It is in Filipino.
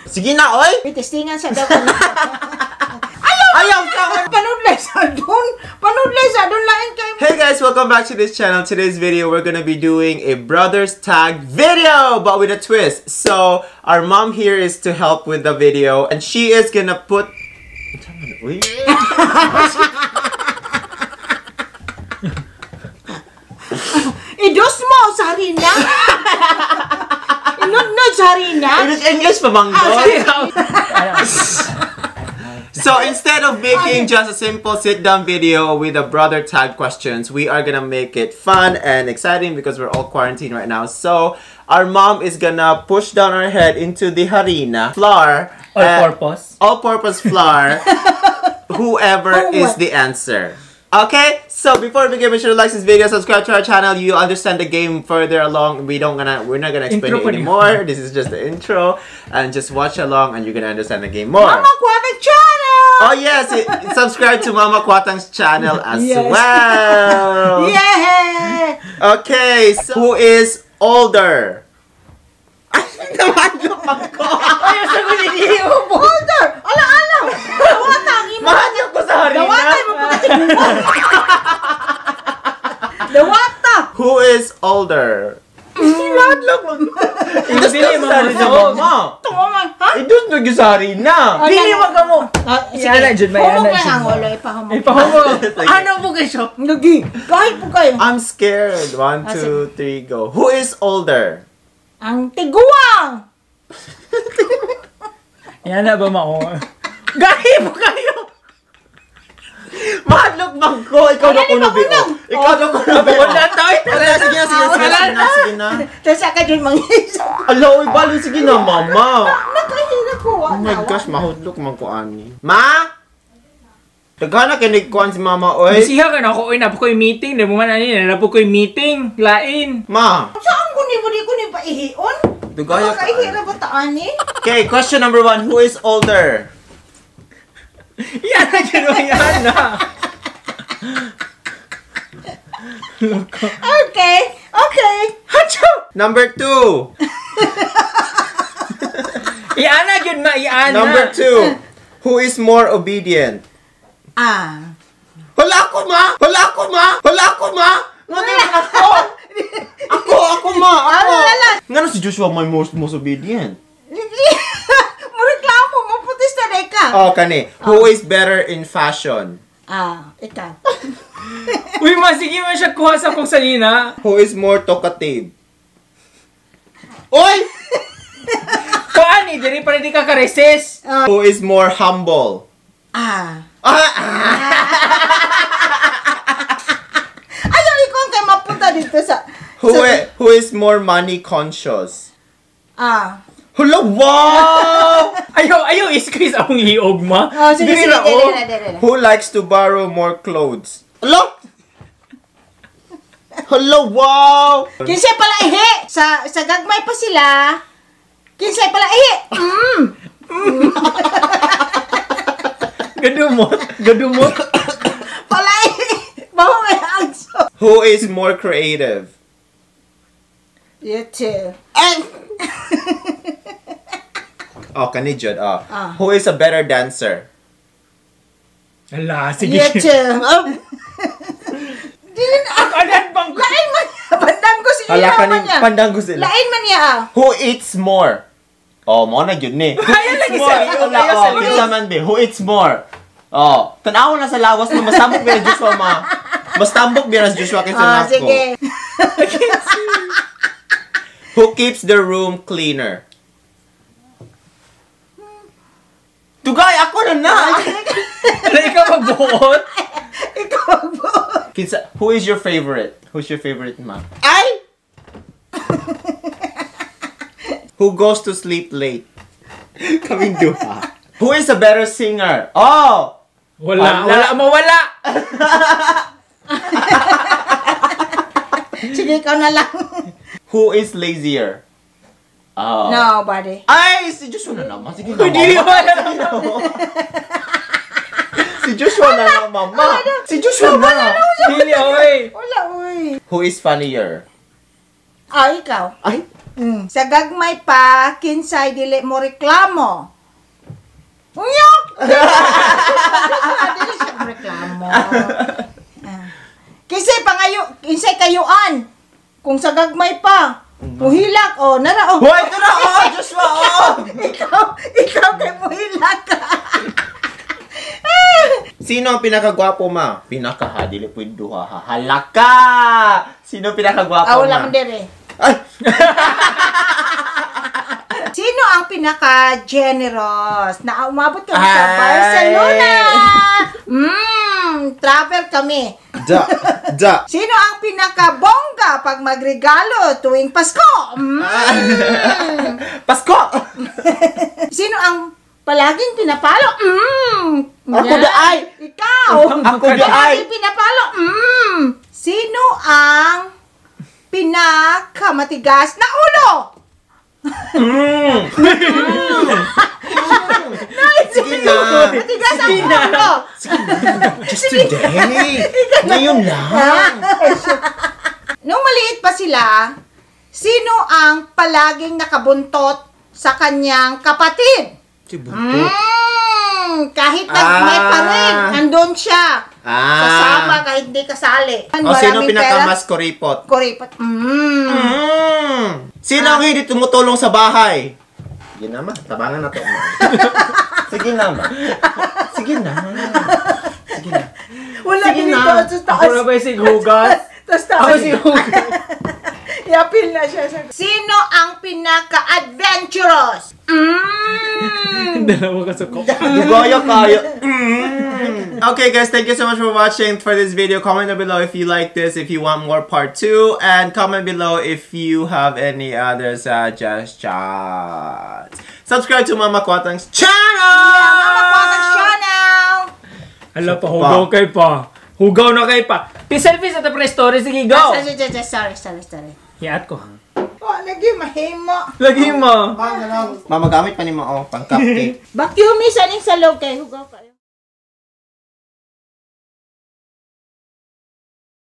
Sige na, oy! May testingan sa daw. Ayaw ka! Panudlay sa doon. Panudlay sa doon lain kayo. Hey guys, welcome back to this channel. Today's video, we're gonna be doing a brothers tag video, but with a twist. So, our mom here is to help with the video, and she is gonna put... Idos mo sa harina. Inod-nod sa harina. It is English pa, Manggoy. So instead of making just a simple sit-down video with the brother tag questions, we are gonna make it fun and exciting because we're all quarantined right now. So our mom is gonna push down our head into the harina flour. All-purpose flour. Whoever is the answer. Okay, so before we begin, make sure to like this video, subscribe to our channel. You understand the game further along. We're not gonna explain it anymore. This is just the intro, and just watch along, and you're gonna understand the game more. Mama Kwatang channel. Oh yes, subscribe to Mama Kwatang's channel as well. Yeah. Okay, so who is older? Older. Ala. Dawatang imo. Mahal ko sa harina. Dawatang mo Dawata. Who is older? Madlog mo. Indus na sa harina, mama. Tumaman, ha? Indus na yung sa harina. Dili wag mo. Yana jud may ana. Ipahumo. Ano po kayo? Lagi. Kahit po kayo. I'm scared. 1, 2, 3, go. Who is older? Ang tiguang. Yana ba mao? Gahi po kayo. Mahadlok bang ko? Ikaw na kunubi. Ikaw na kunubi. Wala tayo. Sige na. Tapos ka dyan mangis. Alo, bali. Sige na, mama. Nakahirap ko. Oh my gosh, mahudlok man ko ani. Ma? Tagana kinig kuan si mama, oy. Siya ka na ako, oy, napo ko'y meeting. Demo man ani, napo ko'y meeting. Lain. Ma. Saan ko ni pa ihion? Dugaya ka. Nakahirap ba taan eh? Okay, question number 1. Who is older? Yana jud mo yana. Okay. Hacho. Number 2. Iana jud ma iana. Number 2. Who is more obedient? Wala ako, ma! Ako, ma! Ngano si Joshua may most obedient? Reklamo mo, putis na ka. Oh, kani. Who is better in fashion? Ikaw. Uy, sige mo siya kuha sa kong salina. Who is more talkative? Oy! Kuan ni diri pa rin di ka ka-resist. Who is more humble? Ayaw, ikaw kay mapunta dito sa... Who is more money conscious? Hello, wow! Ayaw, squeeze akong liog, ma. Sige. Who likes to borrow more clothes? Hello, wow! Kinsay pala ihi. Sa gagmay pa sila. Kinsay pala ihi. Gadumot. Pala ihi. Baho may angso. Who is more creative? You too. Oh, kanijod. Who is a better dancer? Ala, sige. You too. Din Anan bang lain man niya. Pandang ko sila. Hala kanin, pandang ko sila. Lain man niya. Who eats more? Oh, mo na yun ni. Ayaw lagi sa liog. Kinsa man be. Who eats more? Oh, tanaw na sa lawas mo. Mas tambok ba Joshua, ma? Mas tambok ba Joshua kaysa nako? Sige. Who keeps the room cleaner? Tugay, ako na! Ikaw magbuot? Ikaw magbuot. Kinsa, who is your favorite? Who's your favorite, ma? Ay! Who goes to sleep late? Kaming duha. Who is a better singer? Oh! Wala. Sige, ikaw na lang. Who is lazier? Nobody. Ay! Si Joshua na naman. Sige na, Hindi mama. naman. Si Joshua na naman, ma. Si Joshua na. Dili, oy. Wala, uy. Who is funnier? Ikaw. Ay! Sa gagmay pa, kinsay dili mo reklamo. Uyok! Dili siya reklamo. Kinsay kayuan. Kung sa gagmay pa, muhilak, nara, Hoy, ito na, Joshua, ikaw kay muhilak ka. Sino ang pinakagwapo, ma? Pinakahadili po yung duha, halaka! Sino ang pinakagwapo, ma? Wala man dire. Ay! Sino ang pinaka-generous na umabot kami sa Barcelona? Travel kami. Da. Sino ang pinaka-bongga pag magregalo tuwing Pasko? Pasko! Sino ang palaging pinapalo? Ako daay! Ikaw! Ako daay! Palaging pinapalo? Sino ang pinakamatigas na ulo? Sige na! Matigas ang ulo! Just today! Ngayon lang! Nung maliit pa sila, sino ang palaging nakabuntot sa kanyang kapatid? Si Buntot. Kahit may parig, nandun siya. Kasama kahit hindi kasali. Sino pinakamas kuripot? Kuripot. Sino ang hindi tumutulong sa bahay? Sige na, ma. Tabangan na to. Sige na, ma. Sige na. Sige na. Wala Sige dito na. sa taas. Ako na ba yung sighugas? Tapos Ako taas. sighugas. Yapil na siya. Sino ang pinaka-adventurous? Dalawa ka sa kok. Dugaya kaya. Okay guys, thank you so much for watching for this video. Comment down below if you like this, if you want more part 2, and comment below if you have any other suggestions. Subscribe to Mama Kwatang's channel! Mama Kwatang's channel! Hala pa, hugaw kay pa. Hugaw na kay pa. Selfie sa tapos story. Sige, go! Sorry. Hiat ko. Lagi mahimo. Lagi mo. Mama, gamit pa ni mo, pang cupcake. Bakit humisan sa loob kay hugaw kayo?